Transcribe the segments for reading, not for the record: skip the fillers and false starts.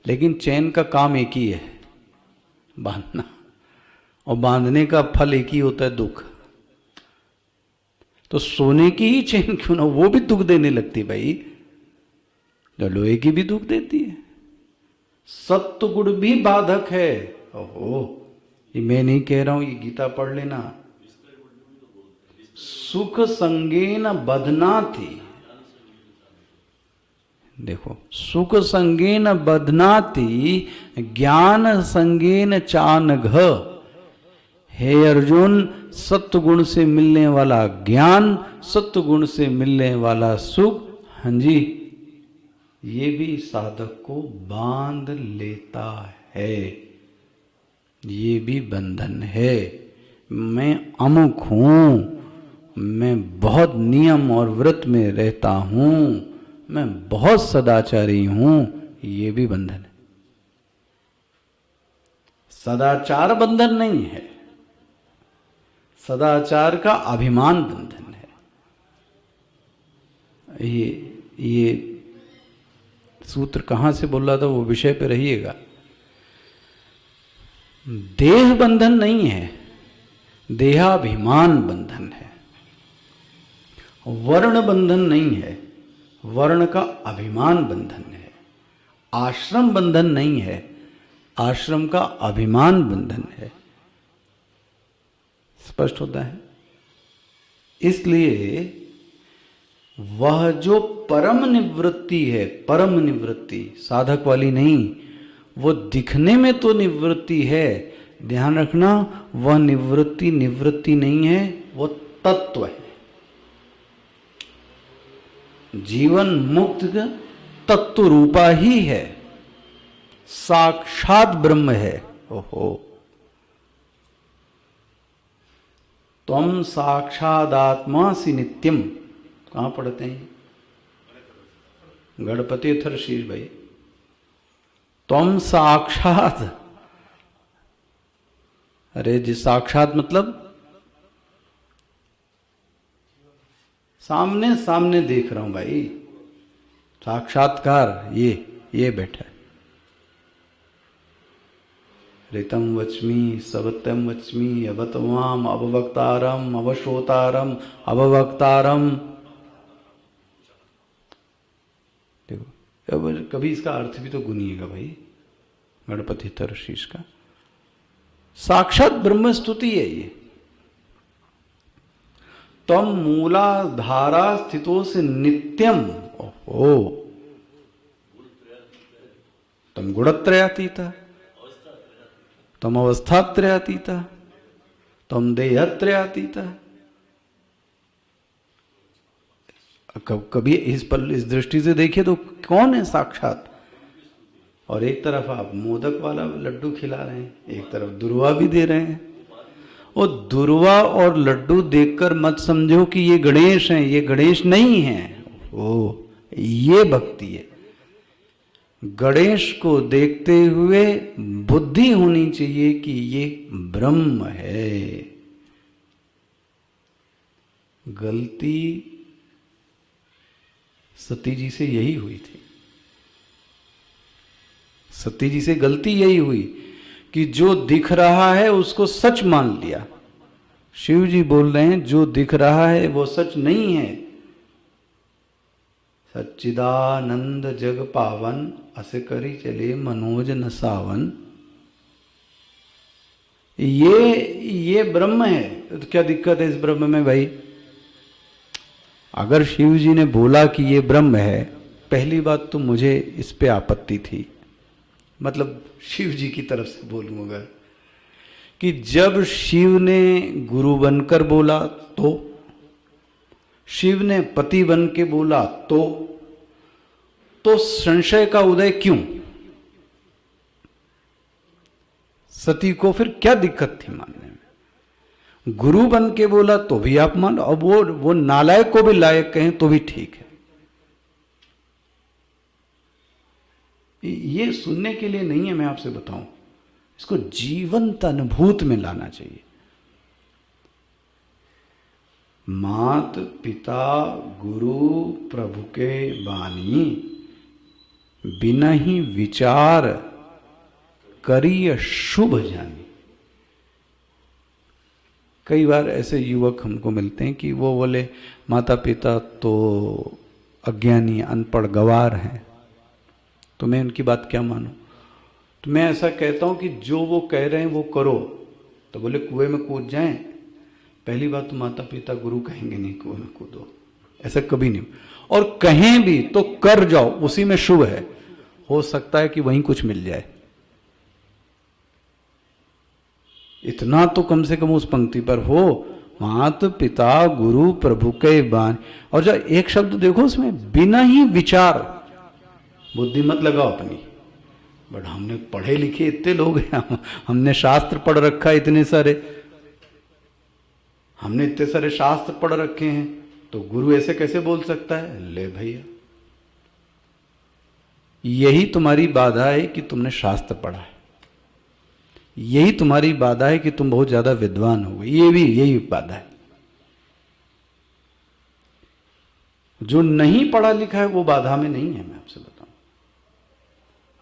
लेकिन चैन का काम एक ही है, बांधना, और बांधने का फल एक ही होता है, दुख। तो सोने की ही चैन क्यों ना, वो भी दुख देने लगती भाई, जो लोहे की भी दुख देती है। सत्व गुण भी बाधक है। ओहो, ये मैं नहीं कह रहा हूं, ये गीता पढ़ लेना। सुख संगेन बधनाति, देखो, सुख संगेन बधनाति ज्ञान संगेन चानघ। हे अर्जुन, सत्व गुण से मिलने वाला ज्ञान, सत्व गुण से मिलने वाला सुख, हाँ जी, ये भी साधक को बांध लेता है, ये भी बंधन है। मैं अमुक हूं, मैं बहुत नियम और व्रत में रहता हूं, मैं बहुत सदाचारी हूं, ये भी बंधन है। सदाचार बंधन नहीं है, सदाचार का अभिमान बंधन है। ये सूत्र कहां से बोल रहा था, वो विषय पे रहिएगा। देह बंधन नहीं है, देहाभिमान बंधन है। वर्ण बंधन नहीं है, वर्ण का अभिमान बंधन है। आश्रम बंधन नहीं है, आश्रम का अभिमान बंधन है। स्पष्ट होता है। इसलिए वह जो परम निवृत्ति है, परम निवृत्ति साधक वाली नहीं, वो दिखने में तो निवृत्ति है, ध्यान रखना, वह निवृत्ति निवृत्ति नहीं है, वो तत्व है। जीवन मुक्त तत्व रूपा ही है, साक्षात ब्रह्म है। ओहो, त्वम साक्षादात्मासि नित्यम, कहां पढ़ते हैं? गणपति अथर्वशीष भाई। त्वम साक्षात, अरे जी, साक्षात मतलब सामने सामने देख रहा हूं भाई, साक्षात्कार ये बैठा है। ऋतम वच्मि सवत्यम वच्मि अवतवाम अववक्तारम अवश्रोतारम अववक्तारम। देखो, अब कभी इसका अर्थ भी तो गुनिएगा भाई, गणपति तरशीष का। साक्षात ब्रह्म स्तुति है ये। तम मूलाधारा स्थितो से नित्यम, ओहो, तम गुणत्रयातीता, तम अवस्थात्रयातीता, तम देहत्रयातीता। कभी इस पर इस दृष्टि से देखिए तो कौन है साक्षात? और एक तरफ आप मोदक वाला लड्डू खिला रहे हैं, एक तरफ दुर्वा भी दे रहे हैं। और दुर्वा और लड्डू देखकर मत समझो कि ये गणेश हैं, ये गणेश नहीं हैं। ओ, ये भक्ति है। गणेश को देखते हुए बुद्धि होनी चाहिए कि ये ब्रह्म है। गलती सती जी से यही हुई थी। सती जी से गलती यही हुई कि जो दिख रहा है उसको सच मान लिया। शिव जी बोल रहे हैं जो दिख रहा है वो सच नहीं है। सच्चिदानंद जग पावन, अस करी चले मनोज न सावन। ये ब्रह्म है। तो क्या दिक्कत है इस ब्रह्म में भाई? अगर शिव जी ने बोला कि ये ब्रह्म है, पहली बात तो मुझे इस पे आपत्ति थी, मतलब शिव जी की तरफ से बोलूं अगर, कि जब शिव ने गुरु बनकर बोला तो, शिव ने पति बन के बोला तो संशय का उदय क्यों? सती को फिर क्या दिक्कत थी मानने में? गुरु बन के बोला तो भी आप मान, अब वो नालायक को भी लायक कहें तो भी ठीक है। ये सुनने के लिए नहीं है, मैं आपसे बताऊं, इसको जीवंत अनुभूत में लाना चाहिए। मात पिता गुरु प्रभु के बानी, बिना ही विचार करिय शुभ जानी। कई बार ऐसे युवक हमको मिलते हैं कि वो बोले माता पिता तो अज्ञानी अनपढ़ गवार हैं, तो मैं उनकी बात क्या मानूं। तो मैं ऐसा कहता हूं कि जो वो कह रहे हैं वो करो। तो बोले कुएं में कूद जाएं, पहली बात तो माता पिता गुरु कहेंगे नहीं कुएं में कूदो, ऐसा कभी नहीं। और कहें भी तो कर जाओ, उसी में शुभ है, हो सकता है कि वहीं कुछ मिल जाए। इतना तो कम से कम उस पंक्ति पर हो, मात पिता गुरु प्रभु के बान। और जो एक शब्द देखो उसमें, बिना ही विचार, बुद्धि मत लगाओ अपनी। बट हमने पढ़े लिखे इतने लोग हैं, हमने शास्त्र पढ़ रखा है इतने सारे, हमने इतने सारे शास्त्र पढ़ रखे हैं, तो गुरु ऐसे कैसे बोल सकता है। ले भैया, यही तुम्हारी बाधा है कि तुमने शास्त्र पढ़ा है, यही तुम्हारी बाधा है कि तुम बहुत ज्यादा विद्वान हो गए, ये भी यही बाधा है। जो नहीं पढ़ा लिखा है वो बाधा में नहीं है। मैं आपसे बताऊं,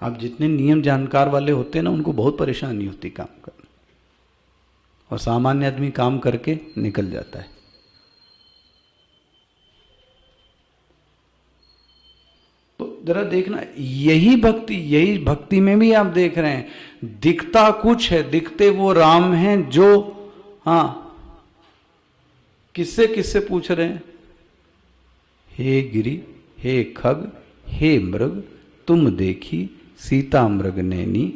आप जितने नियम जानकार वाले होते हैं ना, उनको बहुत परेशानी होती काम करने, और सामान्य आदमी काम करके निकल जाता है। तो जरा देखना, यही भक्ति में भी आप देख रहे हैं, दिखता कुछ है, दिखते वो राम हैं जो, हाँ किससे किससे पूछ रहे हैं, हे गिरि हे खग हे मृग तुम देखी सीता मृग नैनी।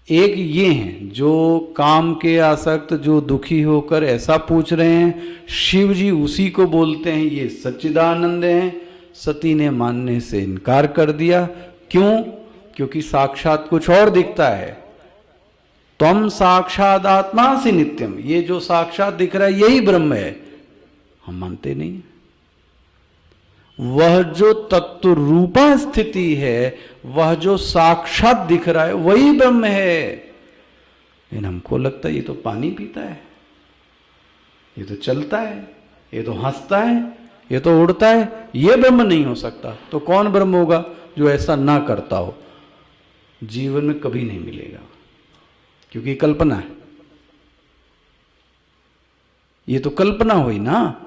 एक ये हैं जो काम के आसक्त, जो दुखी होकर ऐसा पूछ रहे हैं। शिव जी उसी को बोलते हैं ये सच्चिदानंद हैं। सती ने मानने से इनकार कर दिया, क्यों? क्योंकि साक्षात कुछ और दिखता है। त्वम साक्षात आत्मासि नित्यम, ये जो साक्षात दिख रहा है यही ब्रह्म है। हम मानते नहीं। वह जो तत्व रूपा स्थिति है, वह जो साक्षात दिख रहा है वही ब्रह्म है। लेकिन हमको लगता है ये तो पानी पीता है, ये तो चलता है, ये तो हंसता है, ये तो उड़ता है, ये ब्रह्म नहीं हो सकता। तो कौन ब्रह्म होगा? जो ऐसा ना करता हो। जीवन में कभी नहीं मिलेगा, क्योंकि कल्पना है। ये तो कल्पना हुई ना।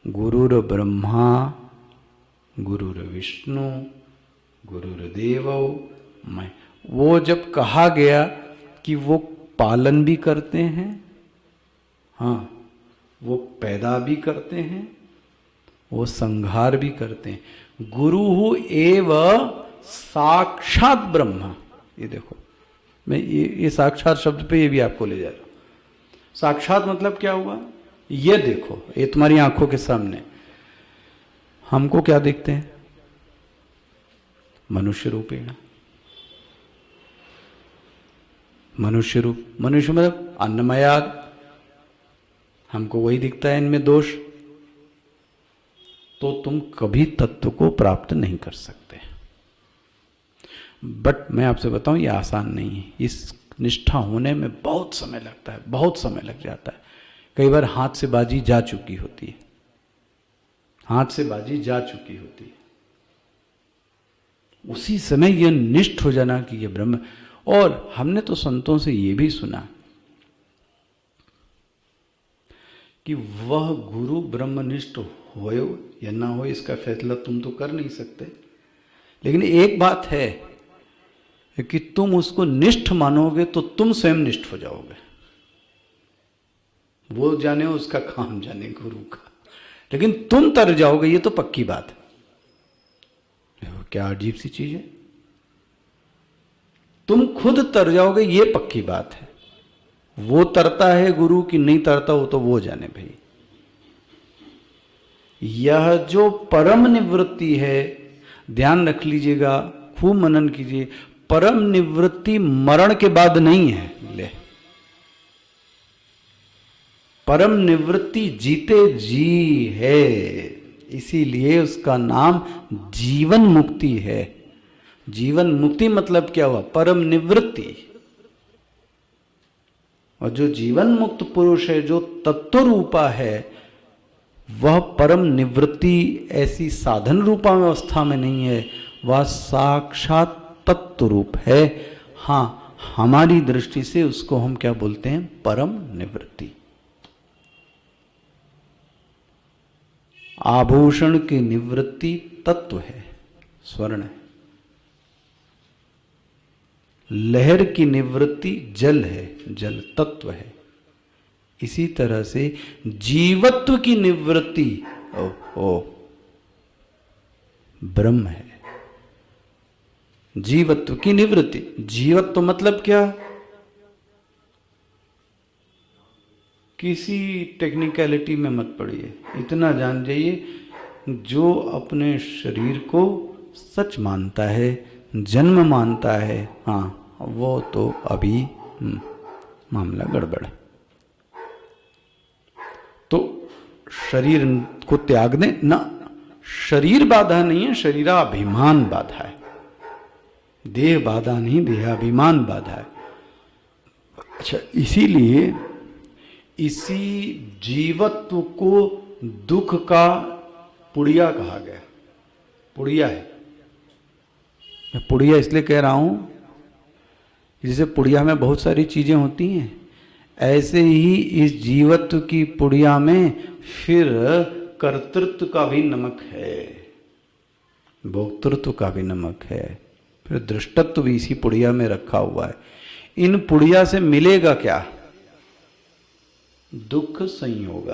गुरुर ब्रह्मा गुरुर विष्णु गुरुर्देवो मैं, वो जब कहा गया कि वो पालन भी करते हैं, हाँ वो पैदा भी करते हैं, वो संहार भी करते हैं। गुरु एव साक्षात ब्रह्मा। ये देखो, मैं ये साक्षात शब्द पे ये भी आपको ले जा रहा हूं। साक्षात मतलब क्या हुआ? ये देखो, ये तुम्हारी आंखों के सामने। हमको क्या देखते हैं? मनुष्य रूपेण, मनुष्य रूप, मनुष्य मतलब अन्नमयाद, हमको वही दिखता है, इनमें दोष। तो तुम कभी तत्व को प्राप्त नहीं कर सकते। बट मैं आपसे बताऊं, ये आसान नहीं है। इस निष्ठा होने में बहुत समय लगता है, बहुत समय लग जाता है। कई बार हाथ से बाजी जा चुकी होती है, हाथ से बाजी जा चुकी होती है। उसी समय यह निष्ठ हो जाना कि यह ब्रह्म। और हमने तो संतों से यह भी सुना कि वह गुरु ब्रह्मनिष्ठ हो या ना हो, इसका फैसला तुम तो कर नहीं सकते। लेकिन एक बात है कि तुम उसको निष्ठ मानोगे तो तुम स्वयं निष्ठ हो जाओगे। वो जाने उसका काम जाने गुरु का, लेकिन तुम तर जाओगे, ये तो पक्की बात है। क्या अजीब सी चीज है। तुम खुद तर जाओगे, ये पक्की बात है। वो तरता है गुरु की नहीं तरता, वो तो वो जाने भाई। यह जो परम निवृत्ति है, ध्यान रख लीजिएगा, खूब मनन कीजिए। परम निवृत्ति मरण के बाद नहीं है। ले, परम निवृत्ति जीते जी है, इसीलिए उसका नाम जीवन मुक्ति है। जीवन मुक्ति मतलब क्या हुआ? परम निवृत्ति। और जो जीवन मुक्त पुरुष है, जो तत्व रूपा है, वह परम निवृत्ति ऐसी साधन रूपा अवस्था में नहीं है, वह साक्षात तत्व रूप है। हाँ, हमारी दृष्टि से उसको हम क्या बोलते हैं? परम निवृत्ति। आभूषण की निवृत्ति तत्व है, स्वर्ण है। लहर की निवृत्ति जल है, जल तत्व है। इसी तरह से जीवत्व की निवृत्ति ओ ब्रह्म है। जीवत्व की निवृत्ति, जीवत्व मतलब क्या? किसी टेक्निकलिटी में मत पड़िए, इतना जान जाइए, जो अपने शरीर को सच मानता है, जन्म मानता है, हाँ वो तो अभी मामला गड़बड़ है। तो शरीर को त्याग दें ना, शरीर बाधा नहीं है, शरीराभिमान बाधा है। देह बाधा नहीं, देहाभिमान बाधा है। अच्छा, इसीलिए इसी जीवत्व को दुख का पुड़िया कहा गया। पुड़िया है, मैं पुड़िया इसलिए कह रहा हूं, जैसे पुड़िया में बहुत सारी चीजें होती हैं, ऐसे ही इस जीवत्व की पुड़िया में फिर कर्तृत्व का भी नमक है, भोक्तृत्व का भी नमक है, फिर दृष्टत्व भी इसी पुड़िया में रखा हुआ है। इन पुड़िया से मिलेगा क्या? दुख संयोग।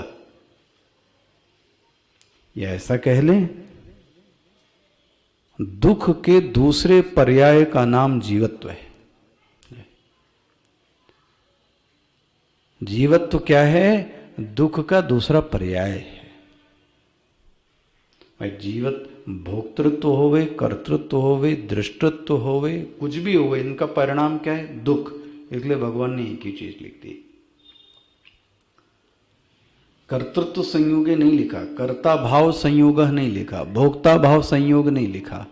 या ऐसा कह लें, दुख के दूसरे पर्याय का नाम जीवत्व है। जीवत्व क्या है? दुख का दूसरा पर्याय है। भाई जीवत भोक्तृत्व होवे, कर्तृत्व होवे, दृष्टत्व होवे, कुछ भी होवे, इनका परिणाम क्या है? दुख। इसलिए भगवान ने एक ही चीज लिख दी। कर्तृत्व संयोग नहीं लिखा, कर्ता भाव संयोग नहीं लिखा, भोक्ता भाव संयोग नहीं लिखा।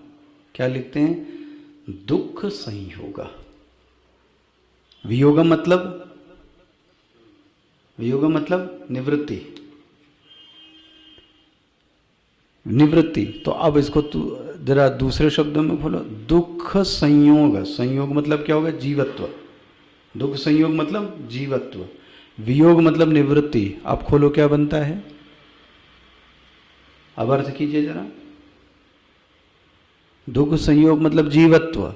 क्या लिखते हैं? दुख संयोग। वियोग मतलब, वियोग मतलब निवृत्ति। निवृत्ति। तो अब इसको जरा दूसरे शब्दों में बोलो, दुख संयोग। संयोग मतलब क्या होगा? जीवत्व। दुख संयोग मतलब जीवत्व, वियोग मतलब निवृत्ति। आप खोलो, क्या बनता है? अब अर्थ कीजिए जरा। दुख संयोग मतलब जीवत्व,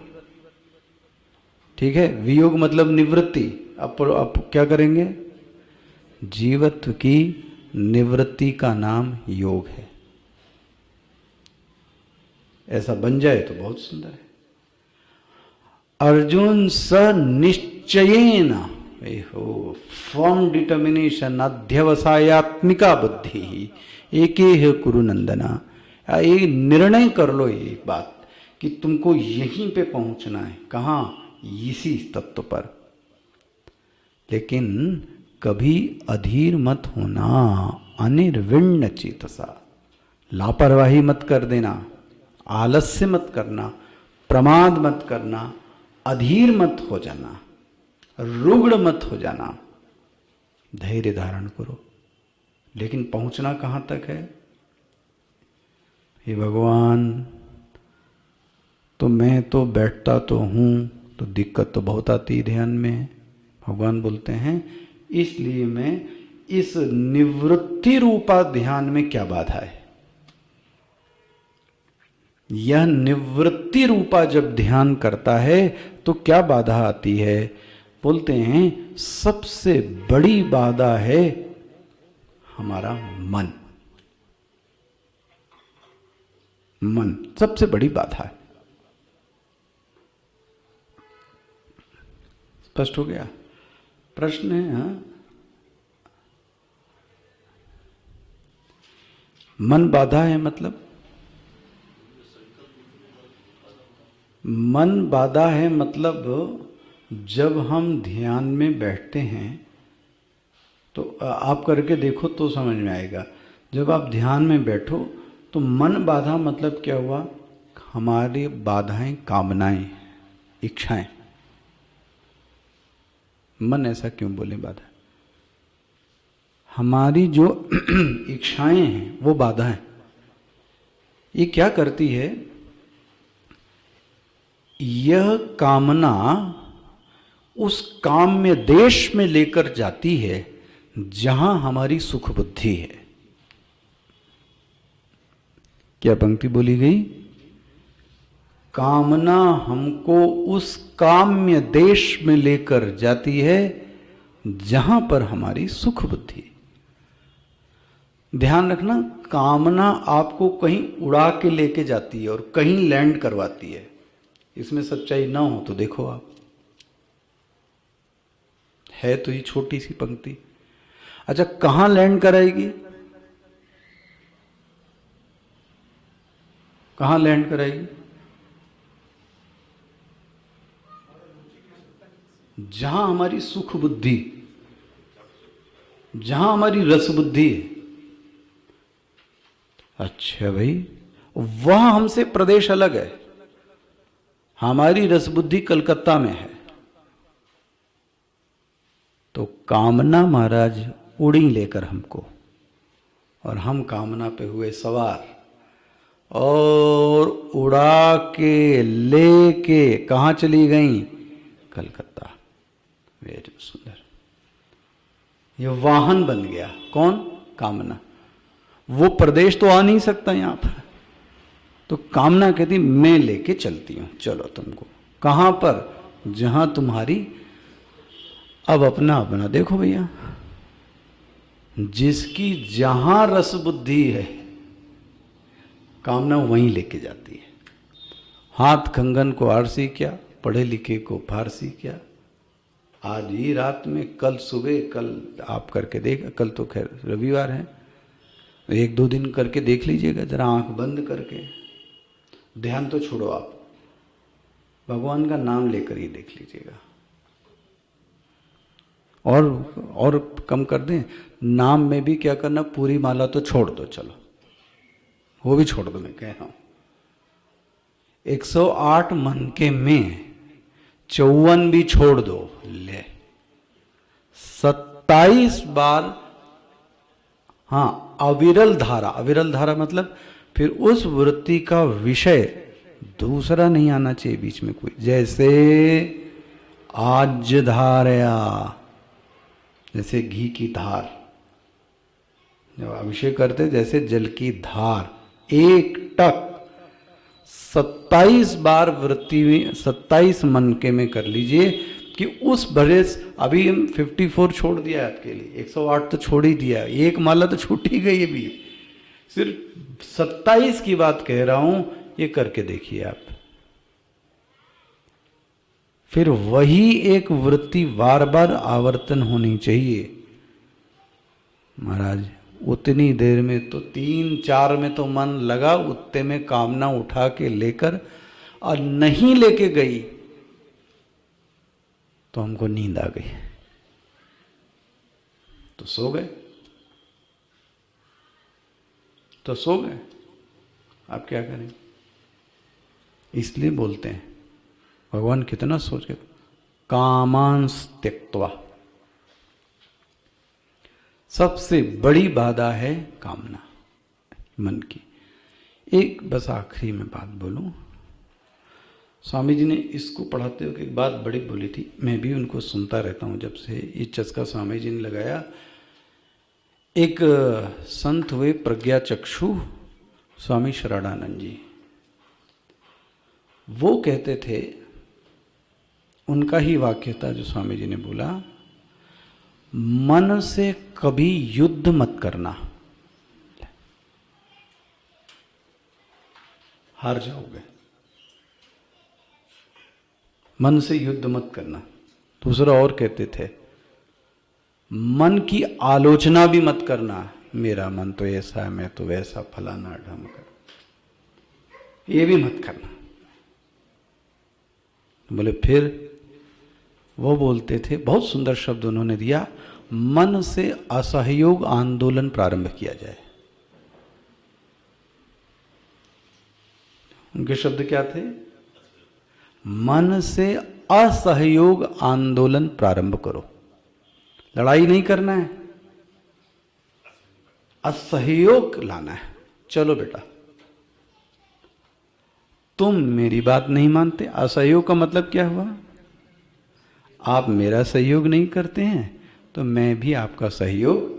ठीक है। वियोग मतलब निवृत्ति। आप क्या करेंगे? जीवत्व की निवृत्ति का नाम योग है। ऐसा बन जाए तो बहुत सुंदर है। अर्जुन स निश्चयेन, फर्म डिटर्मिनेशन, अध्यवसायत्मिका बुद्धि, एकेह कुरु नंदना। एक निर्णय कर लो एक बात कि तुमको यहीं पे पहुंचना है। कहाँ? इसी तत्व पर। लेकिन कभी अधीर मत होना, अनिर्विण्ण चेतसा। लापरवाही मत कर देना, आलस्य मत करना, प्रमाद मत करना, अधीर मत हो जाना, रुग्ण मत हो जाना। धैर्य धारण करो। लेकिन पहुंचना कहां तक है? हे भगवान, तो मैं तो बैठता तो हूं, तो दिक्कत तो बहुत आती है ध्यान में। भगवान बोलते हैं, इसलिए मैं इस निवृत्ति रूपा ध्यान में क्या बाधा है? यह निवृत्ति रूपा जब ध्यान करता है तो क्या बाधा आती है? बोलते हैं सबसे बड़ी बाधा है हमारा मन। मन सबसे बड़ी बाधा है। स्पष्ट हो गया? प्रश्न है? हाँ, मन बाधा है मतलब, मन बाधा है मतलब जब हम ध्यान में बैठते हैं तो आप करके देखो तो समझ में आएगा। जब आप ध्यान में बैठो तो मन बाधा मतलब क्या हुआ? हमारी बाधाएं कामनाएं, इच्छाएं। मन ऐसा क्यों बोले बाधा? हमारी जो इच्छाएं हैं वो बाधाएं, ये क्या करती है, यह कामना उस काम में देश में लेकर जाती है जहां हमारी सुख बुद्धि है। क्या पंक्ति बोली गई? कामना हमको उस काम्य देश में लेकर जाती है जहां पर हमारी सुख बुद्धि। ध्यान रखना, कामना आपको कहीं उड़ा के लेके जाती है और कहीं लैंड करवाती है। इसमें सच्चाई ना हो तो देखो आप, है तो ये छोटी सी पंक्ति। अच्छा, कहां लैंड कराएगी? कहां लैंड कराएगी? जहां हमारी सुख बुद्धि, जहां हमारी रस बुद्धि है। अच्छा भाई, वह हमसे प्रदेश अलग है, हमारी रस बुद्धि कलकत्ता में है। तो कामना महाराज उड़ी लेकर हमको, और हम कामना पे हुए सवार और उड़ा के लेके कहां चली गई? कलकत्ता। वेरी सुंदर, ये वाहन बन गया। कौन? कामना। वो प्रदेश तो आ नहीं सकता यहां पर, तो कामना कहती मैं लेके चलती हूं, चलो तुमको। कहां पर? जहां तुम्हारी, अब अपना अपना देखो भैया, जिसकी जहां रस बुद्धि है कामना वहीं लेके जाती है। हाथ कंगन को आरसी क्या, पढ़े लिखे को फारसी क्या। आज ही रात में, कल सुबह, कल आप करके देख, कल तो खैर रविवार है, 1-2 दिन करके देख लीजिएगा जरा, आंख बंद करके। ध्यान तो छोड़ो आप, भगवान का नाम लेकर ही देख लीजिएगा। और कम कर दें, नाम में भी क्या करना, पूरी माला तो छोड़ दो, चलो वो भी छोड़ दो, मैं कह रहा हूं। 108 मन के में 54 भी छोड़ दो, ले 27 बार, हाँ, अविरल धारा। अविरल धारा मतलब फिर उस वृत्ति का विषय दूसरा नहीं आना चाहिए बीच में कोई। जैसे आज धारया, जैसे घी की धार, जब अभिषेक करते जैसे जल की धार, एक टक 27 बार वृत्ति में, 27 मन के में कर लीजिए कि उस भरे। अभी हम 54 छोड़ दिया है आपके लिए, 108 तो छोड़ ही दिया, एक माला तो छूट ही गई अभी, सिर्फ 27 की बात कह रहा हूं, ये करके देखिए आप। फिर वही एक वृत्ति बार बार आवर्तन होनी चाहिए महाराज। उतनी देर में तो 3-4 में तो मन लगा, उतने में कामना उठा के लेकर, और नहीं लेके गई तो हमको नींद आ गई, तो सो गए, तो सो गए। आप क्या करें? इसलिए बोलते हैं भगवान कितना सोच के, कामांस त्यक्त्वा। सबसे बड़ी बाधा है कामना मन की। एक बस आखिरी में बात बोलूं, स्वामी जी ने इसको पढ़ाते हुए एक बात बड़ी बोली थी, मैं भी उनको सुनता रहता हूं जब से ये चस्का स्वामी जी ने लगाया। एक संत हुए प्रज्ञा चक्षु स्वामी शरणानंद जी, वो कहते थे, उनका ही वाक्य था जो स्वामी जी ने बोला, मन से कभी युद्ध मत करना, हार जाओगे। मन से युद्ध मत करना। दूसरा और कहते थे, मन की आलोचना भी मत करना, मेरा मन तो ऐसा है, मैं तो वैसा, फलाना ढमका, ये भी मत करना। बोले फिर वो बोलते थे, बहुत सुंदर शब्द उन्होंने दिया, मन से असहयोग आंदोलन प्रारंभ किया जाए। उनके शब्द क्या थे? मन से असहयोग आंदोलन प्रारंभ करो। लड़ाई नहीं करना है, असहयोग लाना है। चलो बेटा, तुम मेरी बात नहीं मानते। असहयोग का मतलब क्या हुआ? आप मेरा सहयोग नहीं करते हैं तो मैं भी आपका सहयोग।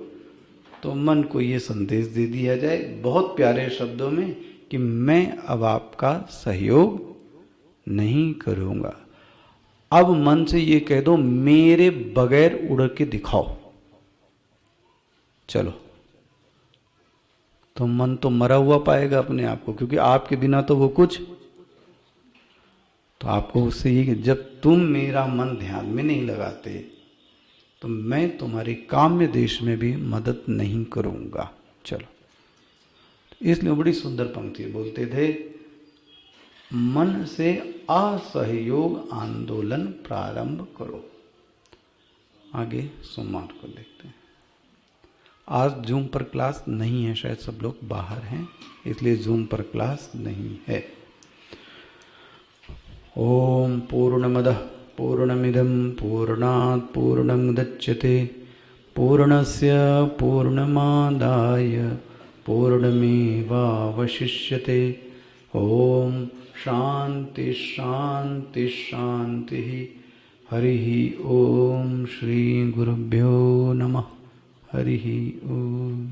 तो मन को ये संदेश दे दिया जाए बहुत प्यारे शब्दों में कि मैं अब आपका सहयोग नहीं करूंगा। अब मन से ये कह दो, मेरे बगैर उड़ के दिखाओ। चलो, तो मन तो मरा हुआ पाएगा अपने आप को, क्योंकि आपके बिना तो वो कुछ। तो आपको उससे ये कि जब तुम मेरा मन ध्यान में नहीं लगाते तो मैं तुम्हारे काम्य देश में भी मदद नहीं करूंगा। चलो, इसलिए बड़ी सुंदर पंक्ति बोलते थे, मन से असहयोग आंदोलन प्रारंभ करो। आगे सोमवार को देखते हैं। आज जूम पर क्लास नहीं है, शायद सब लोग बाहर हैं, इसलिए जूम पर क्लास नहीं है। ओम पूर्णमदः पूर्णमिदं पूर्णात् पूर्णमुदच्यते पूर्णस्य पूर्णमादाय पूर्णमेवावशिष्यते। ओम शांति शांति शांति। हरि ओम। श्री गुरुभ्यो नमः। हरि ओम।